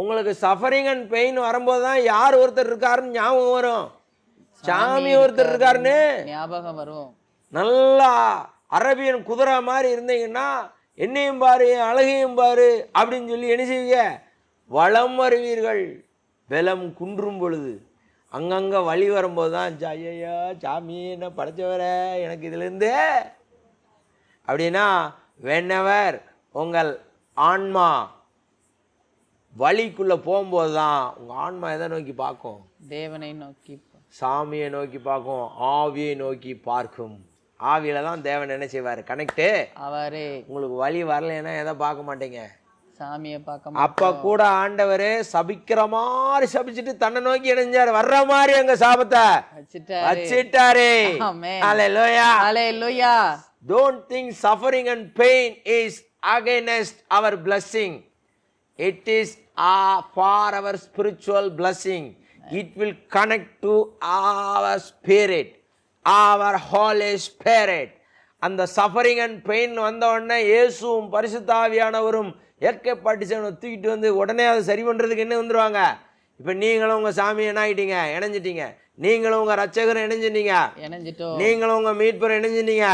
உங்களுக்கு suffering and pain வரும்போது தான் யார் ஒருத்தர் இருக்காருன்னு ஞாபகம் வரும். சாமி ஒருத்தர் இருக்காருன்னு ஞாபகம் வரும். நல்லா அரபியன் குதிரை மாதிரி இருந்தீங்கன்னா என்னையும் பாரு அழகையும் பாரு அப்படின்னு சொல்லி என்ன செய்வீங்க? வளம் வருவீர்கள். பலம் குன்றும் பொழுது அங்கங்கே வழி வரும்போது தான் ஐயா சாமி என்ன படைச்சவர எனக்கு இதுலேருந்து அப்படின்னா வென்னவர் உங்கள் ஆன்மா வழிக்குள்ளே போகும்போது தான் உங்கள் ஆன்மா எதை நோக்கி பார்க்கும்? தேவனை நோக்கி, சாமியை நோக்கி பார்க்கும், ஆவியை நோக்கி பார்க்கும். ஆவியில தான் தேவன் என்ன செய்வார்? கனெக்டு. அவரே உங்களுக்கு வழி வரலைன்னா எதை பார்க்க மாட்டீங்க? சாமியை பார்க்க. அப்ப கூட ஆண்டவர் சபிக்கிற மாதிரி சபிச்சுட்டு தன்னை நோக்கி இணைஞ்சாரு. வர்ற மாதிரி அங்க சாபத்தை வச்சிட்டாரு. ஹல்லேலூயா, ஹல்லேலூயா. Don't think suffering and pain is against our blessing. It is for our spiritual blessing. It will connect to our spirit, our Holy Spirit. அந்த சஃபரிங் அண்ட் பெயின் வந்த உடனே இயேசுவும் பரிசுத்த ஆவியானவரும் ஏற்கப்பட்டுச்சவனை தூக்கிட்டு வந்து உடனே அதை சரி பண்ணுறதுக்கு என்ன வந்துடுவாங்க? இப்போ நீங்களும் உங்கள் சாமி என்ன ஆகிட்டீங்க? இணைஞ்சிட்டீங்க. நீங்களும் உங்கள் ரட்சகரும் இணைஞ்சிட்டீங்க. நீங்களும் உங்கள் மீட்பர் இணைஞ்சிட்டீங்க.